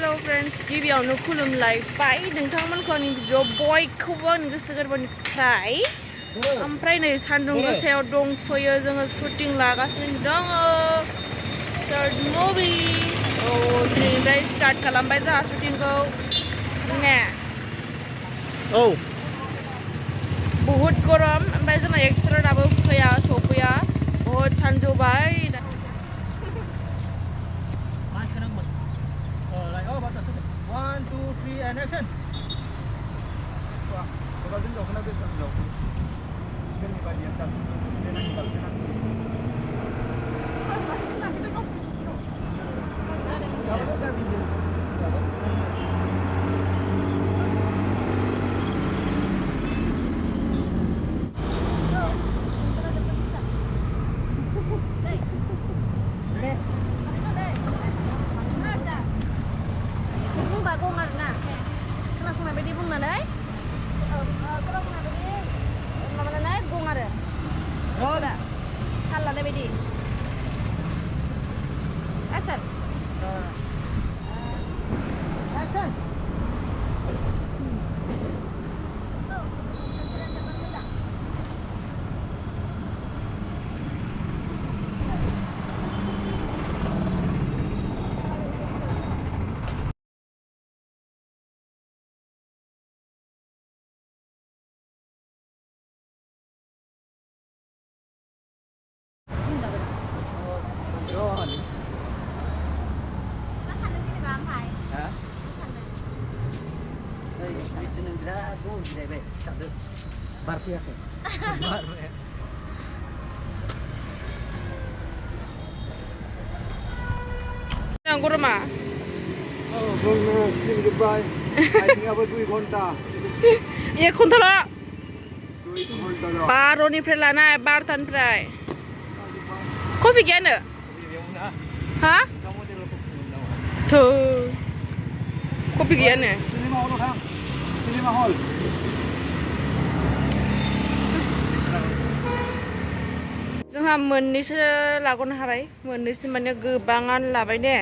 Hello friends, गिबियावनो खुलुमलायबाय नोंथांमोनखौ आंनि video बयखौबो आंनि गोसो गोरबोनिफ्राय ओमफ्राय नै सान्दुं गोसायाव दंफैयो जोङो शुटिं लागासिनो दङ शर्ट मुभि दिनैनिफ्राय स्टार्ट खालामबाय जोंहा शुटिंखौ ने बहुत गरम ओमफ्राय जोंना एक्टरा दाबो सफैया बहुत सानजौबाय One, two, three, and action. Wah, kalau jauh kena bisa jauh. Sekarang ni bagi atas, kena tinggal kena. गरमा जोब्बाय आइथिंआबो 2 घन्टा 1 घन्टाल' 2 घन्टाल' 12निफ्राय लाना 12थानिफ्राय कफि गैयानो हा थो कफि गैयानो सिनेमा हल जोंहा मोननैसो लागनो हाबाय मोननैसो माने गोबाङानो लाबाय ने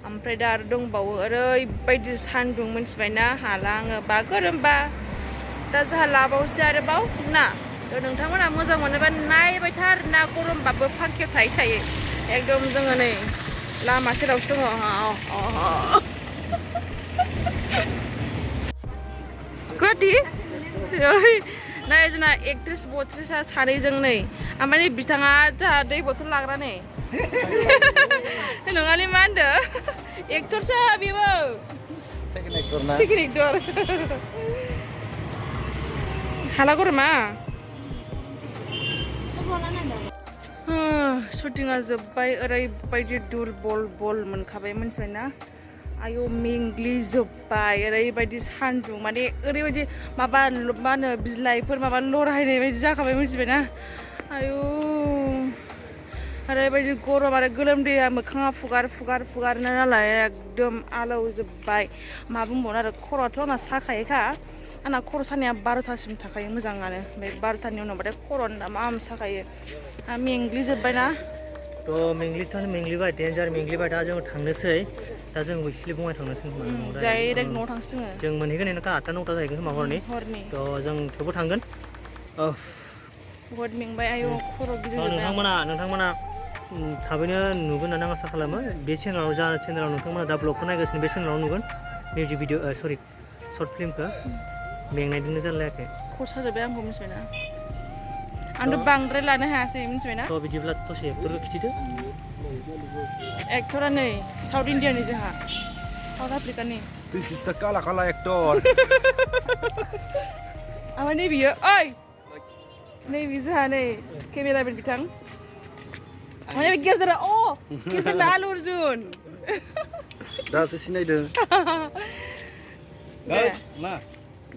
ओमफ्राय दा आरो दंबावो ओरैबायदि सान्दुं मिन्थिबायना हाला आङो बा गोरोमबा दा जोंहा लाबावसै आरोबाव ना नोंथांमोना मोजां मोनोबा नायबाय थार ना गरमबाबो फांखायाव थायो एकदम जोङो नै लामा सेरावसो दङ गदि नाय जोंना एक्ट्रेस बट्रेसा सानैजों नै ओमफ्राय बिथाङा जोंहा दै बथल लाग्रा नै नङालै मा होनदो एक्टरसो बेबो सेकेन्ड एक्टर हाला गरमा शुटिंआ जोब्बाय ओरैबायदि दुरबल मोनखाबाय मिन्थिबायना आयौ मेंग्लिजोब्बाय ओरैबायदि सान्दुं माने ओरैबायदि माबा मा होनो बिलाइफोर माबा लरायनाय बायदि जाखाबाय मिन्थिबायना आयौ ओरैबायदि गरम आरो गोलोमदैया मोखाङा फुगार नालाय एकदम आलौजोब्बाय मा बुंबावनो आरो खर'आथ' आंना साखायोखा आंना खर' सानाया 12थासिम थाखायो मोजाङानो ओमफ्राय 12थानि उनावबाथाय खर'नि माम साखायो मेंग्लिजोब्बायना मेंग्लिबाय डेन्जार मेंग्लिबाय दा जों थांनोसै दा जों एक्चुअली बङाइ थांनोसै डाइरेक्ट न'आव थांसिङो जों मोनहैगोन एनका 8टा 9टा जाहैगोन खोमा हरनि थ' जों थेवबो थांगोन बहुत मेंबाय आयौ खर' गिदिर नोंथांमोना थाबैनो नुगोन होननानै आं आसा खालामो बे चेनेलाव नोंथांमोना दा ब्लगखौ नायगासिनो बे चेनेलाव नुगोन मिउजिक भिडिअ सरि शर्ट फिल्मखौ मेंनायजोंनो जालायाखै खर' साजोब्बाय आंखौ मिन्थिबायना आंथ' बांद्राय लानो हायासै मिन्थिबायना थ' बिदिब्ला दसे एक्टरखौ खिथिदो एक्टरा नै साउथ इन्डियानि जोंहा साउथ आफ्रिकानि This is the kala actor ओमफ्राय नै बियो ओइ नै बि जोंहा नै केमेरामेन बिथां माने गेजेरा गेजेरना आलु अर्जुन दासो सिनायदों मा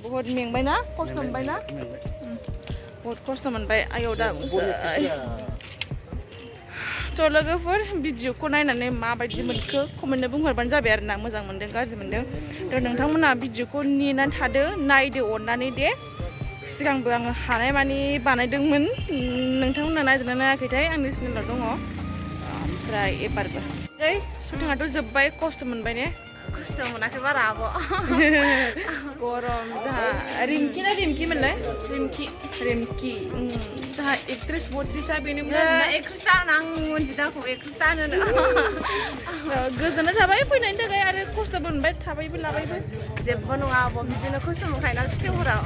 बहुत मेंबायना खस्थ' मोनबायना बहुत खस्थ' मोनबाय आयौ दा थ' लोगोफोर भिडिअखौ नायनानै माबायदि मोनखो कमेन्टआव बुंहरबानो जाबाय आरो ना मोजां मोनदों गाज्रि मोनदों थ' नोंथांमोना भिडिअखौ नेनानै थादो नायदो अननानै दे सिगांबो आङो हानाय मानि बानायदोंमोन नोंथांमोना नायदोंना नायाखैथाय आंनि चेनेलाव दङ ओमफ्राय एबारबो शुटिंआथ' जोब्बाय खस्थ' मोनबाय ने खस्थ' मोनाखै बारा आब' गरम जोंहा रिमकि ना रिमकि मोनलाय रिमकि रिमकि जोंहा एक्ट्रेस बट्रिसा बेनोमोन आरोना एक्ट्रेस आं मोनजिदाखौ एक्ट्रेस होनो गोजोननाय थाबाय फैनायनि थाखाय आरो खस्थ'बो मोनबाय थाबायबो लाबायबो जेबो नङा आब' बिदिनो खस्थ' मोनखायोना सिटिंफोराव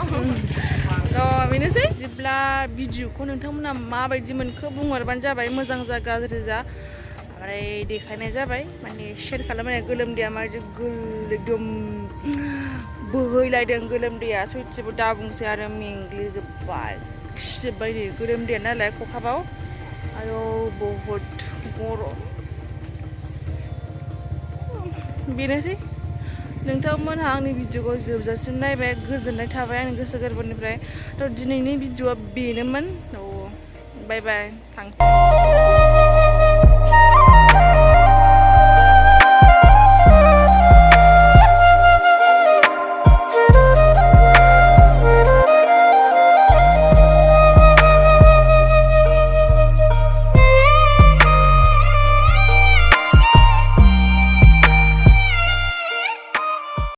बेनोसै जेब्ला भिडिअखौ नोंथांमोना माबायदि मोनखो बुंहरबानो जाबाय मोजां जा गाज्रि जा ओमफ्राय देखायनाय जाबाय माने शेयार खालामनाय गोलोमदैया माबायदि एकदम बोहैलायदों गोलोमदैया सयथिबो दा बुंसै आरो मेंग्लिजोब्बाय खिजोब्बाय नै गोलोमदैया नालाय खखाबाव आरो बहुद गरम बेनोसै नोंथांमोनहा आंनि भिडिअखौ जोबजासिम नायबाय गोजोननाय थाबाय आंनि गोसो गोरबोनिफ्राय थ' दिनैनि भिडिअआ बेनोमोन बाय बाय थांसै